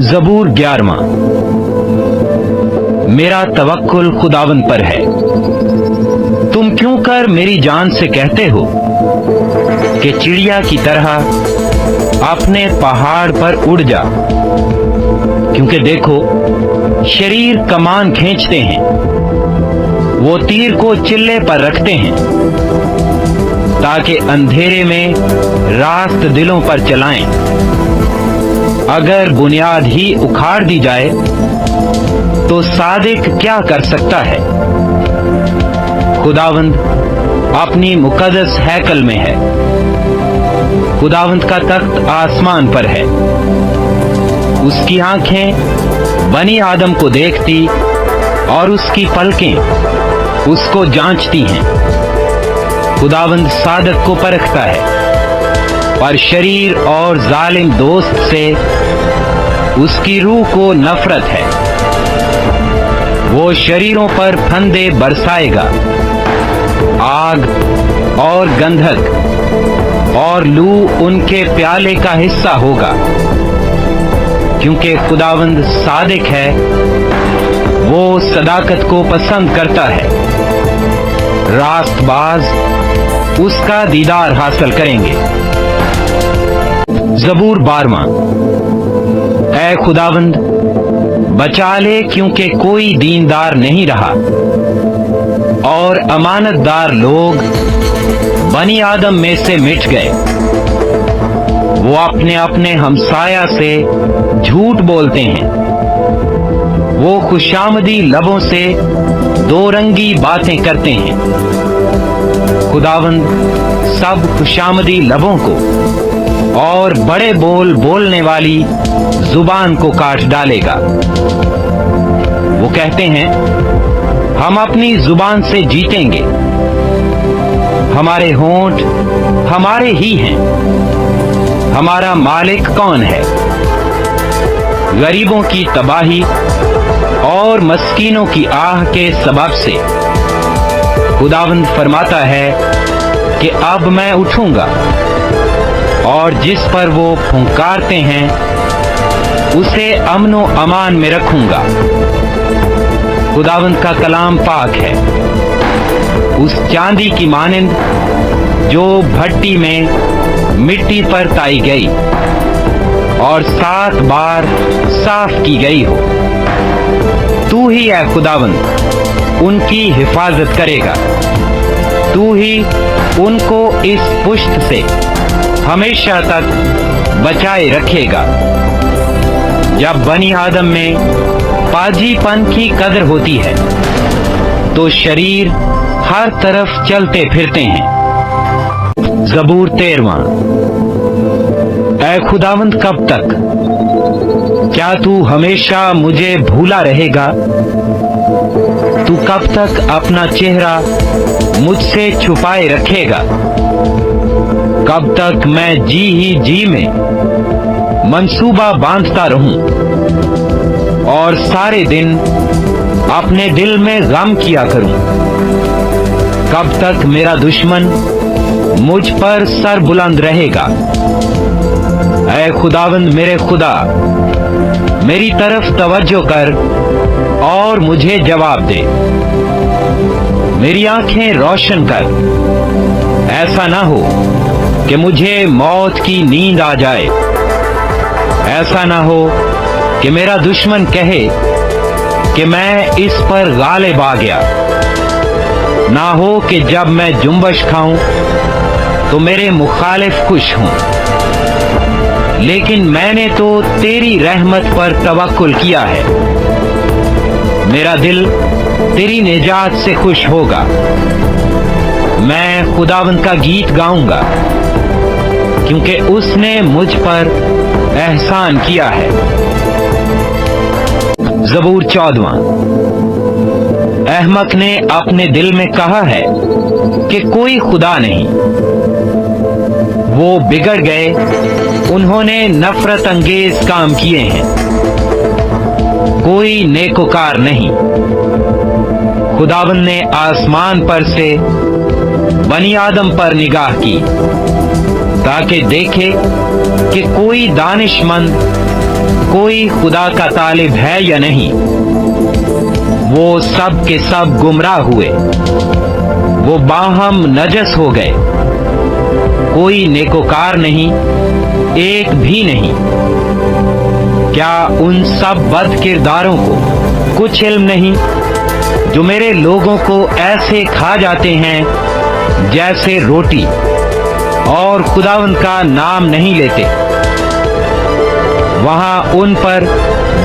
ज़बूर 11वां। मेरा तवक्कुल खुदावंद पर है। तुम क्यों कर मेरी जान से कहते हो कि चिड़िया की तरह अपने पहाड़ पर उड़ जा, क्योंकि देखो शरीर कमान खींचते हैं, वो तीर को चिल्ले पर रखते हैं ताकि अंधेरे में रास्त दिलों पर चलाएं। अगर बुनियाद ही उखाड़ दी जाए तो सादिक क्या कर सकता है? खुदावंद अपनी मुकद्दस हैकल में है। खुदावंद का तख्त आसमान पर है। उसकी आंखें बनी आदम को देखती और उसकी पलकें उसको जांचती हैं। खुदावंद सादक को परखता है, पर शरीर और जालिम दोस्त से उसकी रूह को नफरत है। वो शरीरों पर फंदे बरसाएगा, आग और गंधक और लू उनके प्याले का हिस्सा होगा। क्योंकि खुदावंद सादिक है, वो सदाकत को पसंद करता है। रास्तबाज उसका दीदार हासिल करेंगे। ज़बूर 12वां। ऐ खुदावंद बचा ले, क्योंकि कोई दीनदार नहीं रहा और अमानतदार लोग बनी आदम में से मिट गए। वो अपने अपने हमसाया से झूठ बोलते हैं। वो खुशामदी लबों से दो रंगी बातें करते हैं। खुदावंद सब खुशामदी लबों को और बड़े बोल बोलने वाली जुबान को काट डालेगा। वो कहते हैं, हम अपनी जुबान से जीतेंगे, हमारे होंठ हमारे ही हैं, हमारा मालिक कौन है? गरीबों की तबाही और मस्कीनों की आह के सबब से खुदावंद फरमाता है कि अब मैं उठूंगा और जिस पर वो फुंकारते हैं उसे अमनो अमान में रखूंगा। खुदावंद का कलाम पाक है, उस चांदी की मानिंद जो भट्टी में मिट्टी पर ताई गई और 7 बार साफ की गई हो। तू ही है खुदावंद उनकी हिफाजत करेगा। तू ही उनको इस पुष्ट से हमेशा तक बचाए रखेगा। जब बनी आदम में पाजीपन की कदर होती है तो शरीर हर तरफ चलते फिरते हैं। ज़बूर 13वां। ऐ खुदावंद कब तक? क्या तू हमेशा मुझे भूला रहेगा? तू कब तक अपना चेहरा मुझसे छुपाए रखेगा? कब तक मैं जी ही जी में मंसूबा बांधता रहूं और सारे दिन अपने दिल में गम किया करूं? कब तक मेरा दुश्मन मुझ पर सर बुलंद रहेगा? ऐ खुदावंद मेरे खुदा, मेरी तरफ तवज्जो कर और मुझे जवाब दे। मेरी आंखें रोशन कर, ऐसा ना हो कि मुझे मौत की नींद आ जाए। ऐसा ना हो कि मेरा दुश्मन कहे कि मैं इस पर गालिब आ गया। ना हो कि जब मैं जुम्बश खाऊं तो मेरे मुखालिफ खुश हों। लेकिन मैंने तो तेरी रहमत पर तवक्कुल किया है। मेरा दिल तेरी निजात से खुश होगा। मैं खुदावंद का गीत गाऊंगा, क्योंकि उसने मुझ पर एहसान किया है। ज़बूर 14वां। अहमक ने अपने दिल में कहा है कि कोई खुदा नहीं। वो बिगड़ गए, उन्होंने नफरत अंगेज काम किए हैं। कोई नेकोकार नहीं। खुदावंद ने आसमान पर से बनी आदम पर निगाह की ताकि देखे कि कोई दानिशमंद, कोई खुदा का तालिब है या नहीं, वो सब के सब गुमराह हुए, वो बाहम नजस हो गए, कोई नेकोकार नहीं, एक भी नहीं। क्या उन सब बद किरदारों को कुछ इल्म नहीं, जो मेरे लोगों को ऐसे खा जाते हैं जैसे रोटी, और खुदावंद का नाम नहीं लेते? वहां उन पर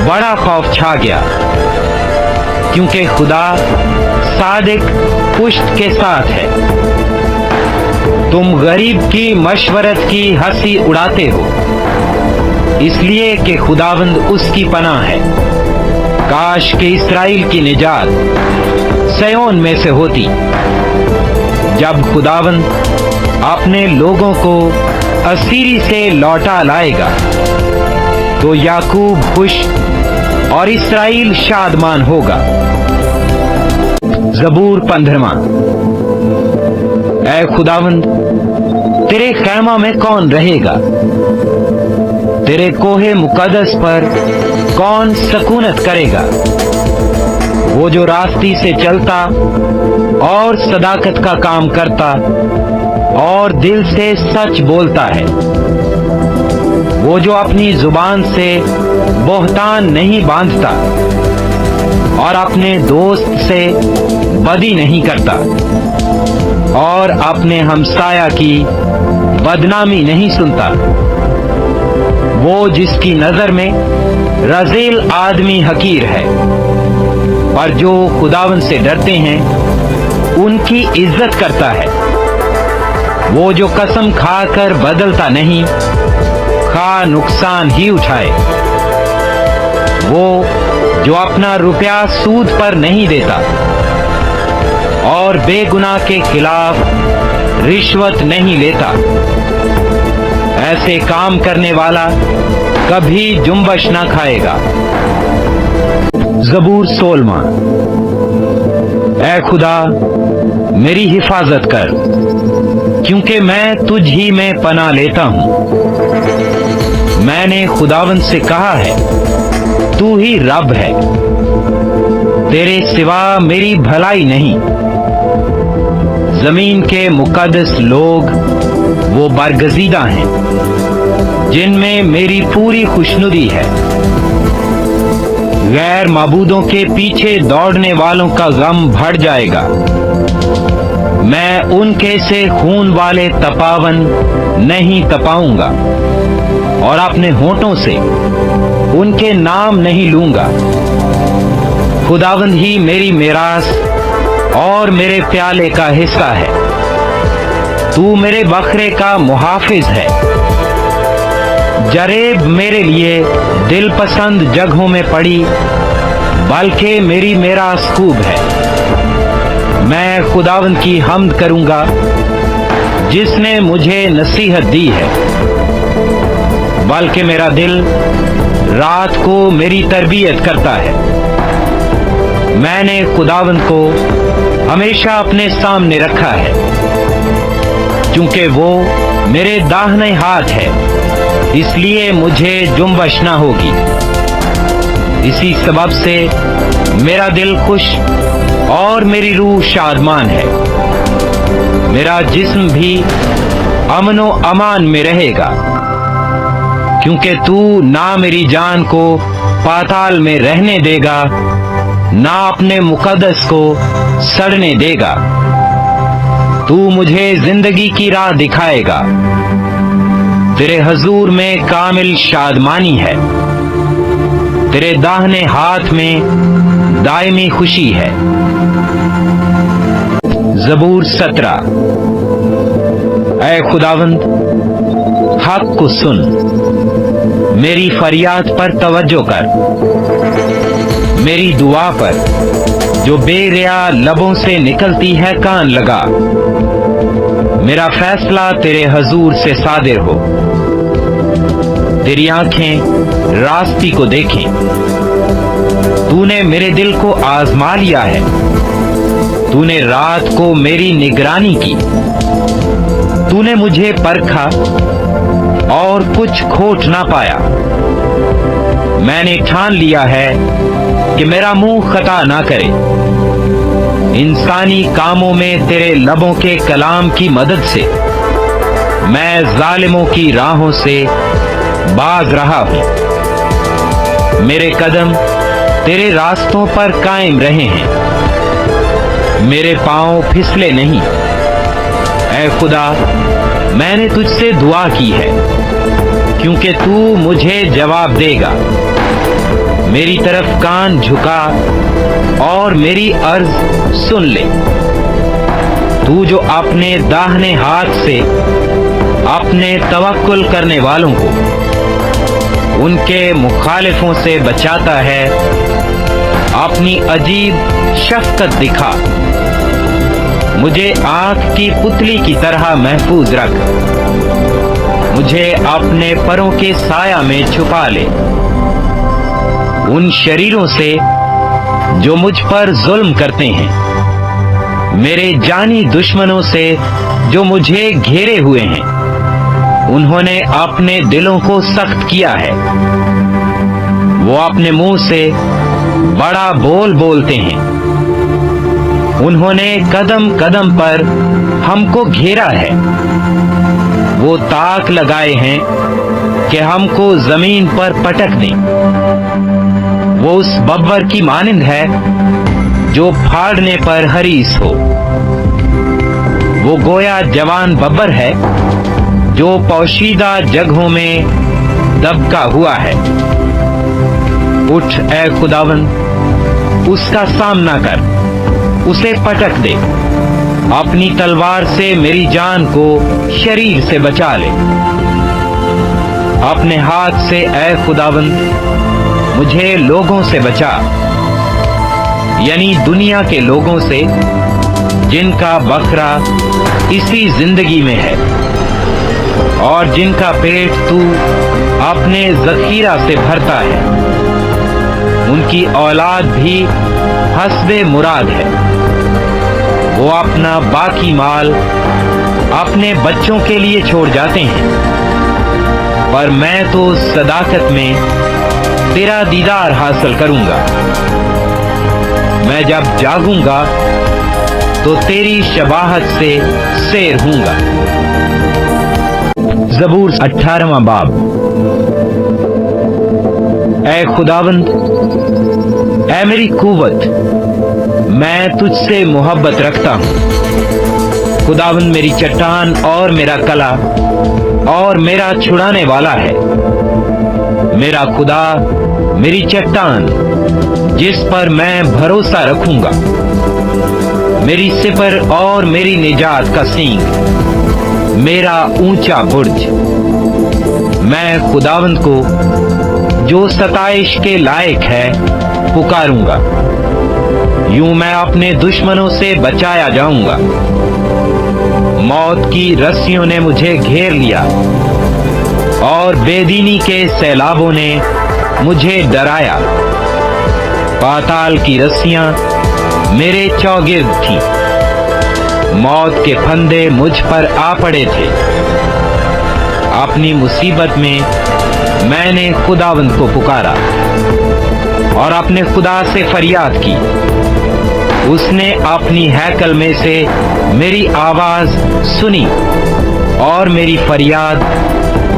बड़ा खौफ छा गया, क्योंकि खुदा सादिक पुश्त के साथ है। तुम गरीब की मशवरत की हंसी उड़ाते हो, इसलिए कि खुदावंद उसकी पनाह है। काश के इस्राएल की निजात सयोन में से होती। जब खुदावंद अपने लोगों को असीरी से लौटा लाएगा, तो याकूब खुश और इस्राएल शादमान होगा। ज़बूर 15। ऐ खुदावंद, तेरे खैमा में कौन रहेगा? तेरे कोहे मुकद्दस पर कौन सकूनत करेगा? वो जो रास्ती से चलता और सदाकत का काम करता और दिल से सच बोलता है, वो जो अपनी जुबान से बोहतान नहीं बांधता और अपने दोस्त से बदी नहीं करता और अपने हमसाया की बदनामी नहीं सुनता। वो जिसकी नजर में रज़ील आदमी हकीर है, और जो खुदावन से डरते हैं उनकी इज्जत करता है। वो जो कसम खाकर बदलता नहीं, खा नुकसान ही उठाए। वो जो अपना रुपया सूद पर नहीं देता और बेगुनाह के खिलाफ रिश्वत नहीं लेता। ऐसे काम करने वाला कभी जुम्बश ना खाएगा। ज़बूर 16। ऐ खुदा, मेरी हिफाजत कर, क्योंकि मैं तुझ ही में पनाह लेता हूं। मैंने खुदावंद से कहा है, तू ही रब है, तेरे सिवा मेरी भलाई नहीं। जमीन के मुकद्दस लोग वो बरगजीदा हैं, जिनमें मेरी पूरी खुशनुदी है। गैर माबूदों के पीछे दौड़ने वालों का गम बढ़ जाएगा। मैं उनके से खून वाले तपावन नहीं तपाऊंगा और अपने होठों से उनके नाम नहीं लूंगा। खुदावंद ही मेरी मिरास और मेरे प्याले का हिस्सा है। तू मेरे बकरे का मुहाफिज है। जरेब मेरे लिए दिल पसंद जगहों में पड़ी, बल्कि मेरी मिरास खूब है। मैं खुदावंद की हम्द करूंगा, जिसने मुझे नसीहत दी है। बल्कि मेरा दिल रात को मेरी तरबियत करता है। मैंने खुदावंद को हमेशा अपने सामने रखा है, क्योंकि वो मेरे दाहिने हाथ है, इसलिए मुझे जुम्बश ना होगी। इसी सबब से मेरा दिल खुश और मेरी रूह शादमान है। मेरा जिस्म भी अमन व अमान में रहेगा, क्योंकि तू ना मेरी जान को पाताल में रहने देगा, ना अपने मुकद्दस को सड़ने देगा। तू मुझे जिंदगी की राह दिखाएगा। तेरे हजूर में कामिल शादमानी है। तेरे दाहिने हाथ में दायमी खुशी है। ज़बूर 17। ऐ खुदावंद, हक को सुन, मेरी फरियाद पर तवज्जो कर। मेरी दुआ पर जो बेरिया लबों से निकलती है कान लगा। मेरा फैसला तेरे हजूर से सादिर हो। तेरी आंखें रास्ती को देखें। तूने मेरे दिल को आजमा लिया है। तूने रात को मेरी निगरानी की। तूने मुझे परखा और कुछ खोट ना पाया। میں نے ٹھان لیا ہے کہ میرا منہ خطا نہ کرے۔ انسانی کاموں میں تیرے لبوں کے کلام کی مدد سے میں ظالموں کی راہوں سے باز رہا ہوں۔ میرے قدم تیرے راستوں پر قائم رہے ہیں، میرے پاؤں پھسلے نہیں۔ اے خدا، میں نے تجھ سے دعا کی ہے کیونکہ تو مجھے جواب دے گا۔ میری طرف کان جھکا اور میری عرض سن لے۔ تو جو اپنے داہنے ہاتھ سے اپنے توکل کرنے والوں کو ان کے مخالفوں سے بچاتا ہے، اپنی عجیب شفقت دکھا۔ مجھے آنکھ کی پتلی کی طرح محفوظ رکھ، مجھے اپنے پروں کے سایہ میں چھپا لے۔ ان شریروں سے جو مجھ پر ظلم کرتے ہیں، میرے جانی دشمنوں سے جو مجھے گھیرے ہوئے ہیں، انہوں نے اپنے دلوں کو سخت کیا ہے۔ وہ اپنے منہ سے بڑا بول بولتے ہیں۔ انہوں نے قدم قدم پر ہم کو گھیرا ہے۔ وہ تاک لگائے ہیں کہ ہم کو زمین پر پٹک دیں۔ وہ اس ببر کی مانند ہے جو پھاڑنے پر حریص ہو۔ وہ گویا جوان ببر ہے جو پوشیدہ جگہوں میں دبکا ہوا ہے۔ اٹھ اے خداوند، اس کا سامنا کر، اسے پٹک دے۔ اپنی تلوار سے میری جان کو شریر سے بچا لے۔ اپنے ہاتھ سے اے خداوند مجھے لوگوں سے بچا، یعنی دنیا کے لوگوں سے جن کا بکرا اسی زندگی میں ہے اور جن کا پیٹ تو اپنے ذخیرہ سے بھرتا ہے۔ ان کی اولاد بھی حسب مراد ہے۔ وہ اپنا باقی مال اپنے بچوں کے لیے چھوڑ جاتے ہیں، پر میں تو صداقت میں تیرا دیدار حاصل کروں گا۔ میں جب جاگوں گا تو تیری شباہت سے سیر ہوں گا۔ زبور 18واں باب۔ اے خداوند، اے میری قوت، میں تجھ سے محبت رکھتا ہوں۔ خداوند میری چٹان اور میرا کلا اور میرا چھڑانے والا ہے۔ میرا خدا میری چٹان جس پر میں بھروسہ رکھوں گا، میری سپر اور میری نجات کا سینگ، میرا اونچا برج۔ میں خداوند کو جو ستائش کے لائق ہے پکاروں گا، یوں میں اپنے دشمنوں سے بچایا جاؤں گا۔ موت کی رسیوں نے مجھے گھیر لیا اور بے دینی کے سیلابوں نے مجھے ڈرایا۔ پاتال کی رسیاں میرے چوگرد تھیں، موت کے پھندے مجھ پر آ پڑے تھے۔ اپنی مصیبت میں نے خداوند کو پکارا اور اپنے خدا سے فریاد کی۔ اس نے اپنی ہیکل میں سے میری آواز سنی اور میری فریاد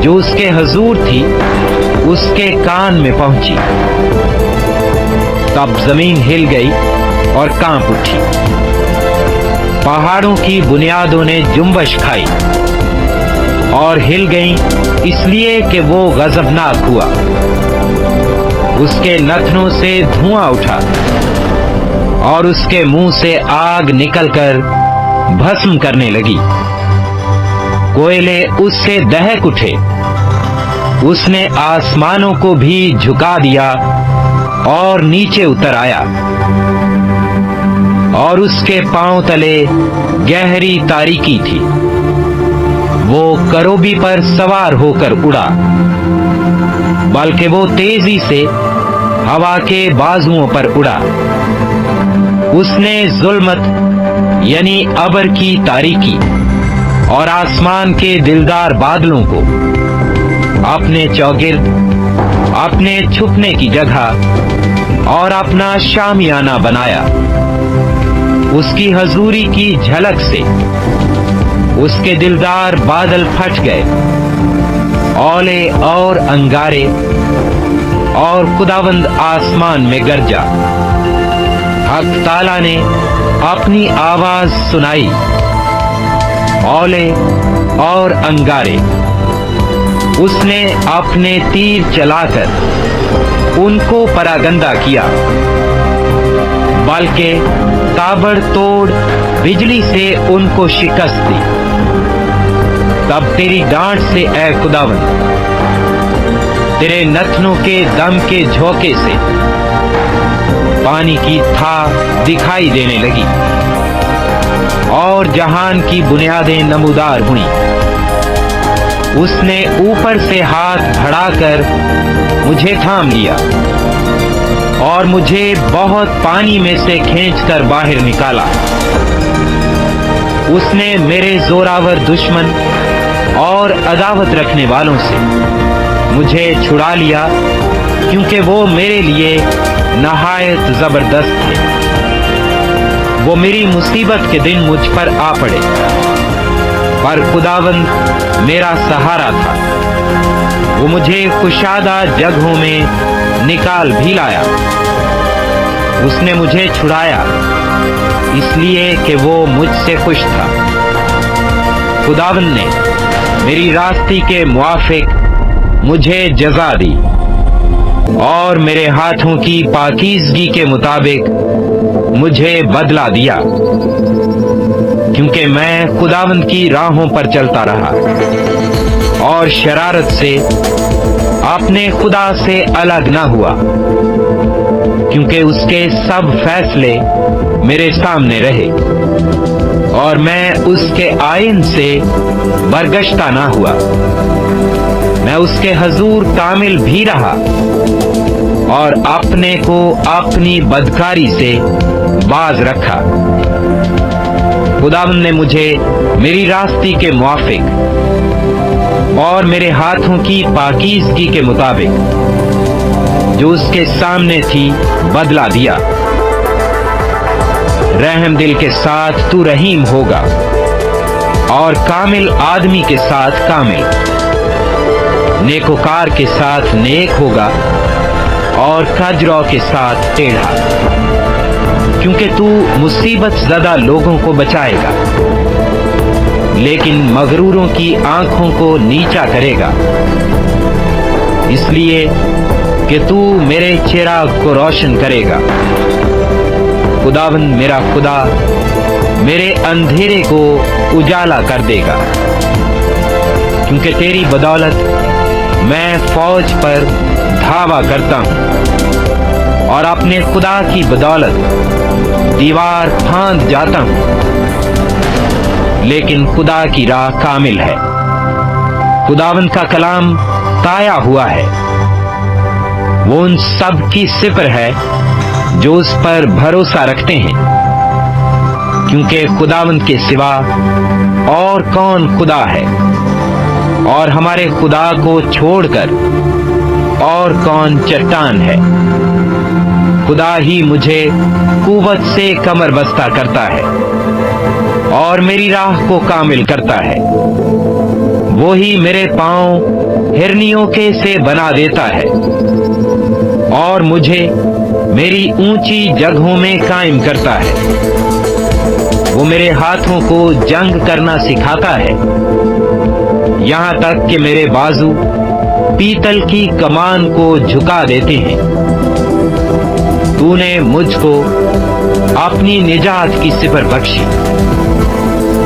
جو اس کے حضور تھی اس کے کان میں پہنچی۔ تب زمین ہل گئی اور کانپ اٹھی، پہاڑوں کی بنیادوں نے جنبش کھائی اور ہل گئیں، اس لیے کہ وہ غضبناک ہوا۔ اس کے نتنوں سے دھواں اٹھا اور اس کے منہ سے آگ نکل کر بھسم کرنے لگی۔ کوئلے اس سے دہک اٹھے۔ اس نے آسمانوں کو بھی جھکا دیا اور نیچے اتر آیا، اور اس کے پاؤں تلے گہری تاریکی تھی۔ وہ کروبی پر سوار ہو کر اڑا، بلکہ وہ تیزی سے ہوا کے بازوؤں پر اڑا۔ اس نے ظلمت یعنی ابر کی تاریکی اور آسمان کے دلدار بادلوں کو اپنے چوگرد अपने छुपने की जगह और अपना शामियाना बनाया। उसकी हजूरी की झलक से उसके दिलदार बादल फट गए, ओले और अंगारे, और खुदावंद आसमान में गरजा। हक ताला ने अपनी आवाज सुनाई, ओले और अंगारे। उसने अपने तीर चलाकर उनको परागंदा किया, बल्कि ताबड़तोड़ बिजली से उनको शिकस्त दी। तब तेरी डांट से ऐ खुदावंद, तेरे नथनों के दम के झोंके से पानी की था दिखाई देने लगी, और जहान की बुनियादें नमूदार हुई। उसने ऊपर से हाथ बढ़ाकर मुझे थाम लिया और मुझे बहुत पानी में से खींचकर बाहर निकाला। उसने मेरे जोरावर दुश्मन और अदावत रखने वालों से मुझे छुड़ा लिया, क्योंकि वो मेरे लिए नहायत जबरदस्त थे। वो मेरी मुसीबत के दिन मुझ पर आ पड़े, पर खुदावंद मेरा सहारा था। वो मुझे कुशादा जगहों में निकाल भी लाया। उसने मुझे छुड़ाया इसलिए कि वो मुझसे खुश था। खुदावंद ने मेरी रास्ती के मुआफिक मुझे जजा दी और मेरे हाथों की पाकीज़गी के मुताबिक मुझे बदला दिया, क्योंकि मैं खुदावंद की राहों पर चलता रहा और शरारत से अपने खुदा से अलग न हुआ, क्योंकि उसके सब फैसले मेरे सामने रहे और मैं उसके आइन से बरगश्ता ना हुआ। मैं उसके हजूर कामिल भी रहा और अपने को अपनी बदकारी से बाज रखा। खुदावंद ने मुझे मेरी रास्ती के मुआफिक और मेरे हाथों की पाकीज़गी के मुताबिक जो उसके सामने थी बदला दिया। रहम दिल के साथ तू रहीम होगा और कामिल आदमी के साथ कामिल, नेकोकार के साथ नेक होगा और कजरौ के साथ टेढ़ा, क्योंकि तू मुसीबत ज़दा लोगों को बचाएगा, लेकिन मगरूरों की आंखों को नीचा करेगा। इसलिए कि तू मेरे चिराग को रोशन करेगा। खुदावंद मेरा खुदा मेरे अंधेरे को उजाला कर देगा, क्योंकि तेरी बदौलत मैं फौज पर धावा करता हूं और अपने खुदा की बदौलत दीवार फांद जाता हूं। लेकिन खुदा की राह कामिल है, खुदावंद का कलाम ताया हुआ है। वो उन सब की सिफर है जो उस पर भरोसा रखते हैं, क्योंकि खुदावंद के सिवा और कौन खुदा है, और हमारे खुदा को छोड़कर और कौन चट्टान है। खुदा ही मुझे कुव्वत से कमर बस्ता करता है और मेरी राह को कामिल करता है। वो ही मेरे पांव हिरनियों के से बना देता है और मुझे मेरी ऊंची जगहों में कायम करता है। वो मेरे हाथों को जंग करना सिखाता है, यहाँ तक कि मेरे बाजू पीतल की कमान को झुका देते हैं। तूने मुझको अपनी निजात की सिफर बख्शी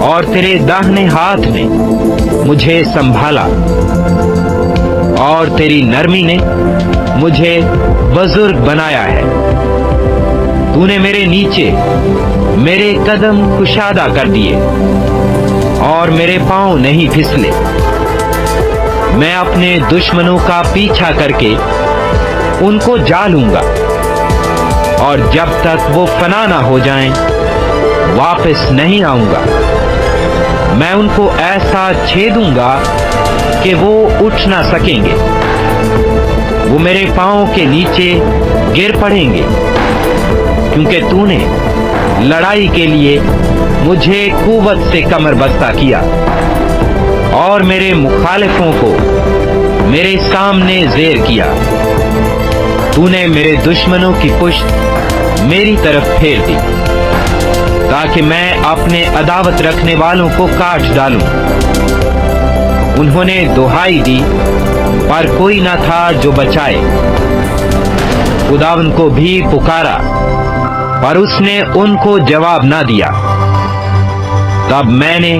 और तेरे दाहिने हाथ में मुझे संभाला, और तेरी नरमी ने मुझे बुजुर्ग बनाया है। तूने मेरे नीचे मेरे कदम कुशादा कर दिए और मेरे पांव नहीं फिसले। मैं अपने दुश्मनों का पीछा करके उनको जा लूंगा, और जब तक वो फना ना हो जाएं, वापस नहीं आऊंगा। मैं उनको ऐसा छेदूंगा कि वो उठ ना सकेंगे। वो मेरे पांव के नीचे गिर पड़ेंगे, क्योंकि तूने लड़ाई के लिए मुझे कुव्वत से कमर बस्ता किया और मेरे मुखालिफों को मेरे सामने ज़ेर किया। तूने मेरे दुश्मनों की पुश्त मेरी तरफ फेर दी, ताकि मैं अपने अदावत रखने वालों को काट डालूं। उन्होंने दुहाई दी, पर कोई न था जो बचाए। खुदावंद को भी पुकारा, पर उसने उनको जवाब ना दिया। तब मैंने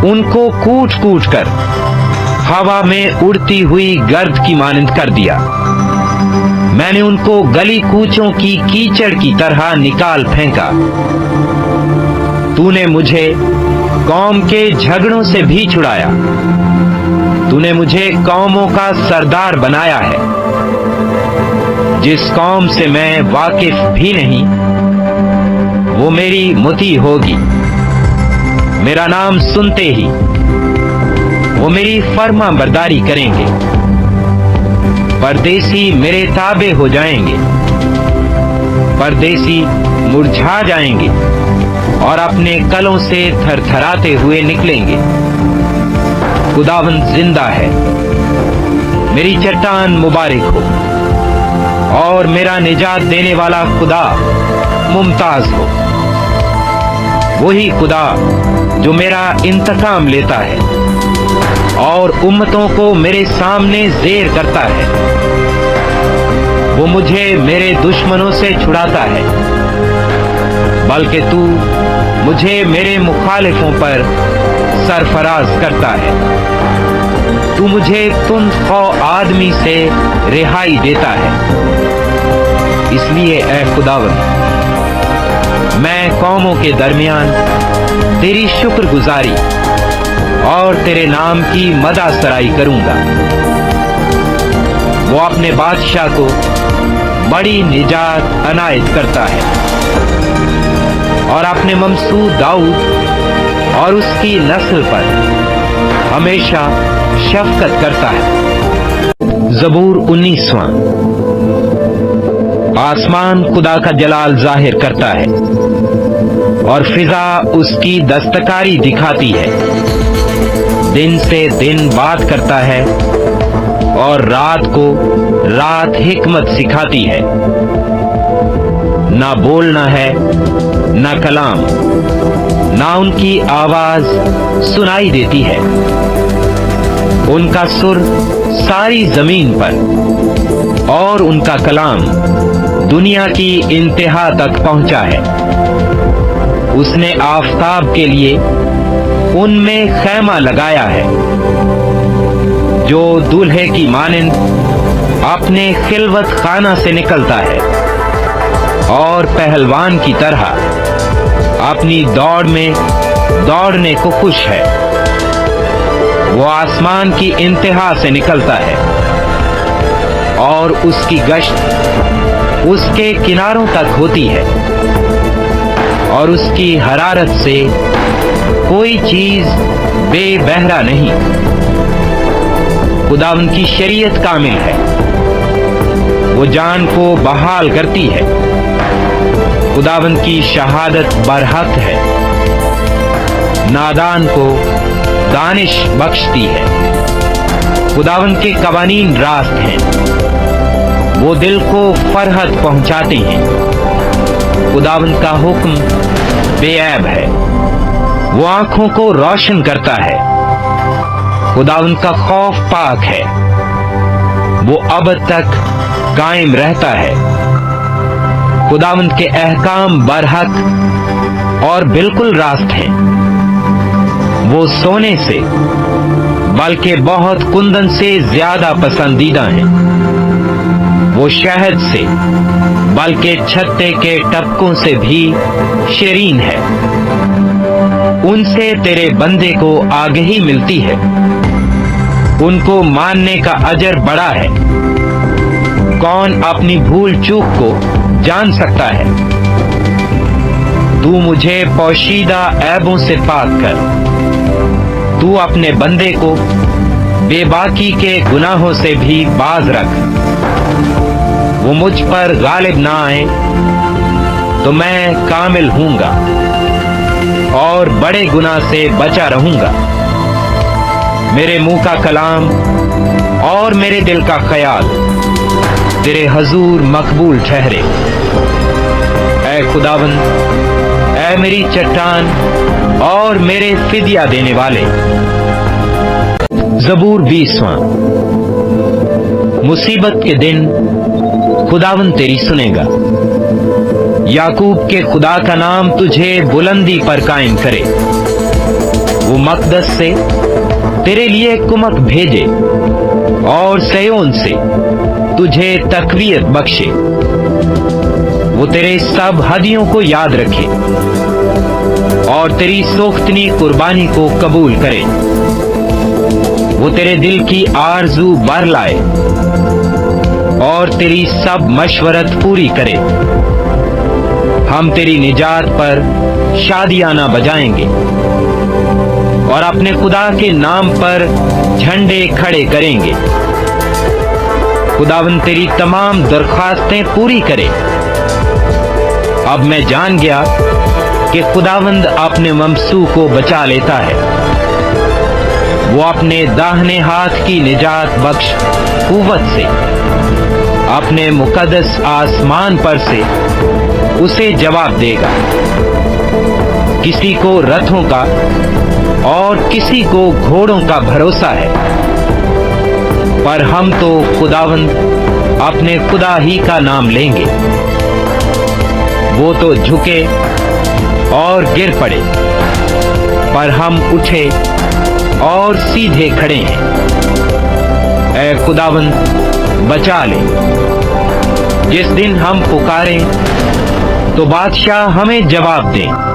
उनको कूट कूट कर हवा में उड़ती हुई गर्द की मानंद कर दिया। मैंने उनको गली कूचों की कीचड़ की तरह निकाल फेंका। तूने मुझे कौम के झगड़ों से भी छुड़ाया। तूने मुझे कौमों का सरदार बनाया है। जिस कौम से मैं वाकिफ भी नहीं, वो मेरी मुती होगी। मेरा नाम सुनते ही वो मेरी फर्मा बरदारी करेंगे। परदेसी मेरे ताबे हो जाएंगे। परदेसी मुरझा जाएंगे और अपने कलों से थरथराते हुए निकलेंगे। खुदावंद जिंदा है, मेरी चट्टान मुबारक हो, और मेरा निजात देने वाला खुदा मुमताज हो। वही खुदा जो मेरा इंतकाम लेता है और उम्मतों को मेरे सामने ज़ेर करता है। वो मुझे मेरे दुश्मनों से छुड़ाता है, बल्कि तू मुझे मेरे मुखालिफों पर सरफराज करता है। तू मुझे तुंदखो आदमी से रिहाई देता है। इसलिए ऐ खुदावंद, मैं कौमों के दरमियान तेरी शुक्रगुजारी और तेरे नाम की मदा सराई करूंगा। वो अपने बादशाह को बड़ी निजात अनायत करता है और अपने ममसूद दाऊद और उसकी नस्ल पर हमेशा शफकत करता है। ज़बूर 19वां। आसमान खुदा का जलाल जाहिर करता है और फिजा उसकी दस्तकारी दिखाती है। दिन से दिन बात करता है और रात को रात हिकमत सिखाती है। ना बोलना है, ना कलाम, ना उनकी आवाज सुनाई देती है। उनका सुर सारी जमीन पर और उनका कलाम दुनिया की इंतहा तक पहुंचा है। उसने आफताब के लिए उनमें खैमा लगाया है, जो दूल्हे की मानंद अपने खिलवत खाना से निकलता है और पहलवान की तरह अपनी दौड़ में दौड़ने को खुश है। वो आसमान की इंतहा से निकलता है और उसकी गश्त उसके किनारों तक होती है, और उसकी हरारत से कोई चीज बेबहरा नहीं। खुदावंद की शरीयत कामिल है, वो जान को बहाल करती है। खुदावंद की शहादत बरहक है, नादान को दानिश बख्शती है। खुदावंद के कवानीन रास्त हैं, वो दिल को फरहत पहुंचाते हैं। खुदावंद का हुक्म बेऐब है, वो आंखों को रोशन करता है। खुदावंद का खौफ पाक है, वो अब तक कायम रहता है। खुदावंद के अहकाम बरहक और बिल्कुल रास्त हैं। वो सोने से बल्कि बहुत कुंदन से ज्यादा पसंदीदा हैं। वो शहद से बल्कि छत्ते के टपकों से भी शरीन है। उनसे तेरे बंदे को आगही मिलती है, उनको मानने का अजर बड़ा है। कौन अपनी भूल चूक को जान सकता है? तू मुझे पोशीदा ऐबों से पाक कर। तू अपने बंदे को बेबाकी के गुनाहों से भी बाज रख। وہ مجھ پر غالب نہ آئے تو میں کامل ہوں گا اور بڑے گناہ سے بچا رہوں گا۔ میرے منہ کا کلام اور میرے دل کا خیال تیرے حضور مقبول ٹھہرے۔ اے خداوند، اے میری چٹان اور میرے فدیہ دینے والے۔ زبور 20واں۔ مصیبت کے دن خداوند تیری سنے گا، یعقوب کے خدا کا نام تجھے بلندی پر قائم کرے۔ وہ مقدس سے تیرے لیے کمک بھیجے اور سیون سے تجھے تقویت بخشے۔ وہ تیرے سب ہدیوں کو یاد رکھے اور تیری سوختنی قربانی کو قبول کرے۔ وہ تیرے دل کی آرزو بر لائے اور تیری سب مشورت پوری کرے۔ ہم تیری نجات پر شادیانہ بجائیں گے اور اپنے خدا کے نام پر جھنڈے کھڑے کریں گے۔ خداوند تیری تمام درخواستیں پوری کرے۔ اب میں جان گیا کہ خداوند اپنے ممسوح کو بچا لیتا ہے۔ وہ اپنے داہنے ہاتھ کی نجات بخش قوت سے اپنے مقدس آسمان پر سے اسے جواب دے گا۔ کسی کو رتھوں کا اور کسی کو گھوڑوں کا بھروسہ ہے، پر ہم تو خداوند اپنے خدا ہی کا نام لیں گے۔ وہ تو جھکے اور گر پڑے، پر ہم اٹھے اور سیدھے کھڑے ہیں۔ اے خداوند بچا لے۔ جس دن ہم پکاریں تو بادشاہ ہمیں جواب دیں۔